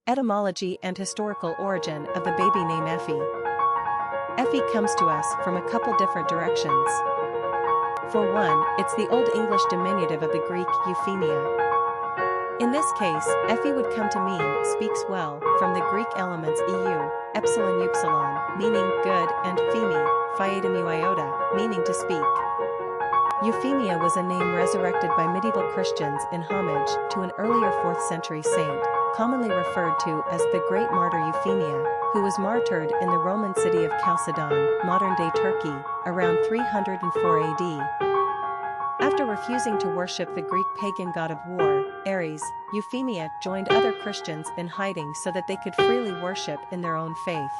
Etymology and historical origin of the baby name Effie. Effie comes to us from a couple different directions. For one, it's the Old English diminutive of the Greek Euphemia. In this case, Effie would come to mean speaks well, from the Greek elements eu, epsilon upsilon, meaning good, and phemi, phaetum iota, meaning to speak. Euphemia was a name resurrected by medieval Christians in homage to an earlier 4th century saint, commonly referred to as the Great Martyr Euphemia, who was martyred in the Roman city of Chalcedon, modern-day Turkey, around 304 AD. After refusing to worship the Greek pagan god of war, Ares, Euphemia joined other Christians in hiding so that they could freely worship in their own faith.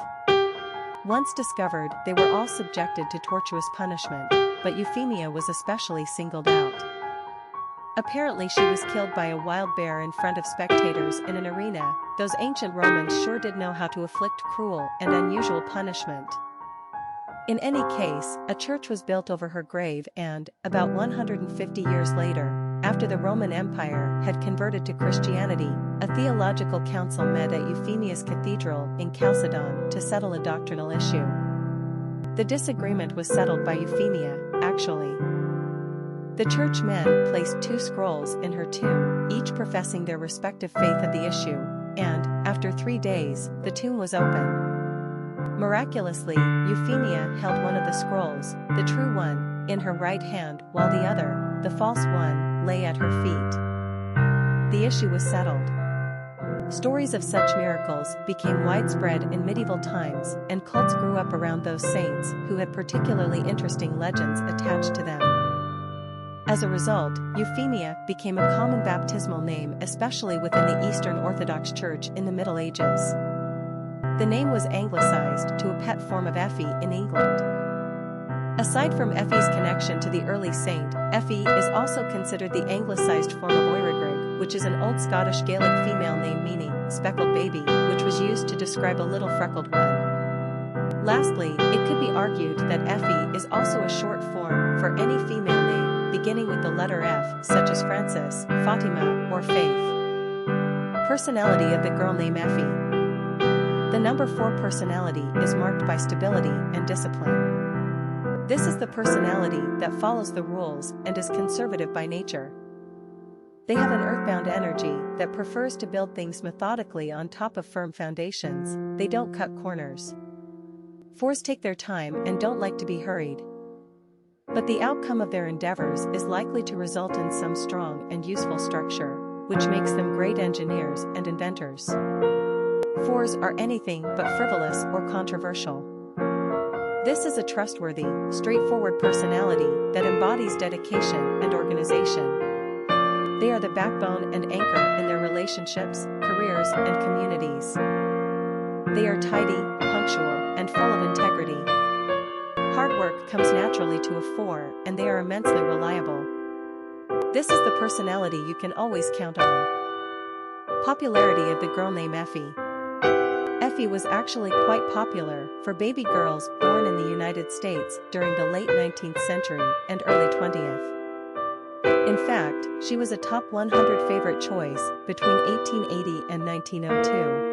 Once discovered, they were all subjected to tortuous punishment, but Euphemia was especially singled out. Apparently she was killed by a wild bear in front of spectators in an arena. Those ancient Romans sure did know how to afflict cruel and unusual punishment. In any case, a church was built over her grave and, about 150 years later, after the Roman Empire had converted to Christianity, a theological council met at Euphemia's cathedral in Chalcedon to settle a doctrinal issue. The disagreement was settled by Euphemia, actually. The church men placed 2 scrolls in her tomb, each professing their respective faith of the issue, and, after 3 days, the tomb was open. Miraculously, Euphemia held one of the scrolls, the true one, in her right hand, while the other, the false one, lay at her feet. The issue was settled. Stories of such miracles became widespread in medieval times, and cults grew up around those saints who had particularly interesting legends attached to them. As a result, Euphemia became a common baptismal name, especially within the Eastern Orthodox Church in the Middle Ages. The name was anglicized to a pet form of Effie in England. Aside from Effie's connection to the early saint, Effie is also considered the anglicized form of Oirigrig, which is an Old Scottish Gaelic female name meaning speckled baby, which was used to describe a little freckled one. Lastly, it could be argued that Effie is also a short form for any female name beginning with the letter F, such as Frances, Fatima, or Faith. Personality of the girl named Effie. The number 4 personality is marked by stability and discipline. This is the personality that follows the rules and is conservative by nature. They have an earthbound energy that prefers to build things methodically on top of firm foundations. They don't cut corners. 4s take their time and don't like to be hurried. But the outcome of their endeavors is likely to result in some strong and useful structure, which makes them great engineers and inventors. 4s are anything but frivolous or controversial. This is a trustworthy, straightforward personality that embodies dedication and organization. They are the backbone and anchor in their relationships, careers, and communities. They are tidy, punctual, and full of integrity. Hard work comes naturally to a 4, and they are immensely reliable. This is the personality you can always count on. Popularity of the girl named Effie. Effie was actually quite popular for baby girls born in the United States during the late 19th century and early 20th. In fact, she was a top 100 favorite choice between 1880 and 1902.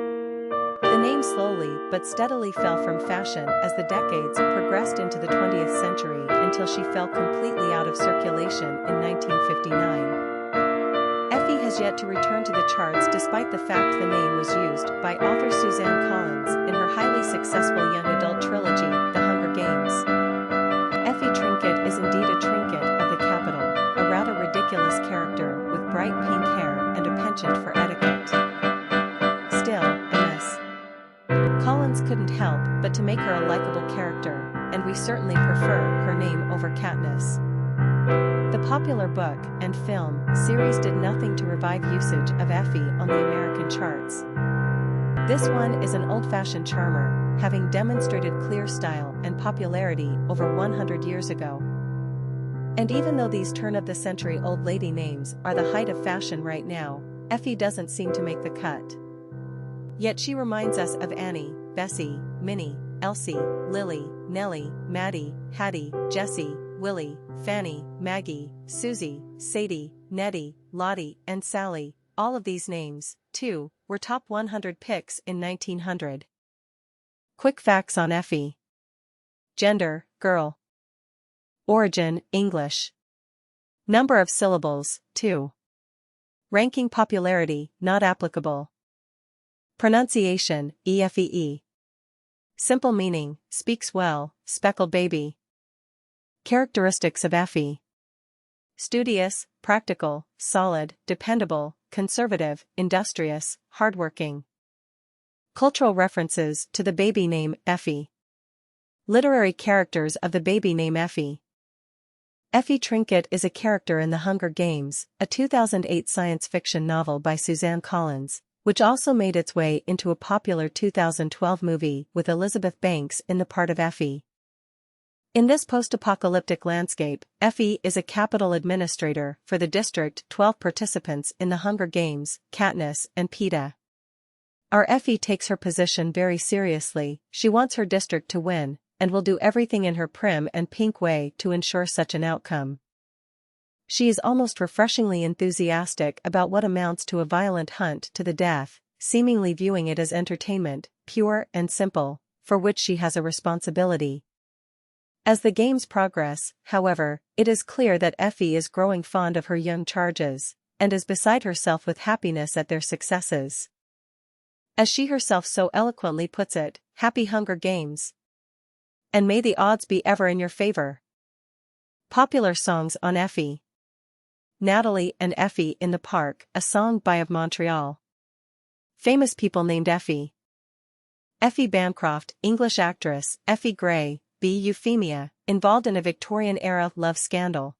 The name slowly but steadily fell from fashion as the decades progressed into the 20th century until she fell completely out of circulation in 1959. Effie has yet to return to the charts despite the fact the name was used by author Suzanne Collins in her highly successful young adult trilogy, The Hunger Games. Effie Trinket is indeed a trinket of the capital, a rather ridiculous character with bright pink hair and a penchant for etiquette. Still, a mess. Collins couldn't help but to make her a likable character, and we certainly prefer her name over Katniss. The popular book and film series did nothing to revive usage of Effie on the American charts. This one is an old-fashioned charmer, having demonstrated clear style and popularity over 100 years ago. And even though these turn-of-the-century old lady names are the height of fashion right now, Effie doesn't seem to make the cut. Yet she reminds us of Annie, Bessie, Minnie, Elsie, Lily, Nellie, Maddie, Hattie, Jessie, Willie, Fanny, Maggie, Susie, Sadie, Nettie, Lottie, and Sally. All of these names, too, were top 100 picks in 1900. Quick facts on Effie. Gender, girl. Origin, English. Number of syllables, 2. Ranking popularity, not applicable. Pronunciation, Effie. Simple meaning, speaks well, speckled baby. Characteristics of Effie. Studious, practical, solid, dependable, conservative, industrious, hardworking. Cultural references to the baby name Effie. Literary characters of the baby name Effie. Effie Trinket is a character in The Hunger Games, a 2008 science fiction novel by Suzanne Collins, which also made its way into a popular 2012 movie with Elizabeth Banks in the part of Effie. In this post-apocalyptic landscape, Effie is a capital administrator for the District 12 participants in The Hunger Games, Katniss and Peeta. Our Effie takes her position very seriously. She wants her district to win, and will do everything in her prim and pink way to ensure such an outcome. She is almost refreshingly enthusiastic about what amounts to a violent hunt to the death, seemingly viewing it as entertainment, pure and simple, for which she has a responsibility. As the games progress, however, it is clear that Effie is growing fond of her young charges, and is beside herself with happiness at their successes. As she herself so eloquently puts it, happy Hunger Games. And may the odds be ever in your favor. Popular songs on Effie. Natalie and Effie in the Park, a song by of Montreal. Famous people named Effie. Effie Bancroft, English actress, Effie Gray, B. Euphemia, involved in a Victorian-era love scandal.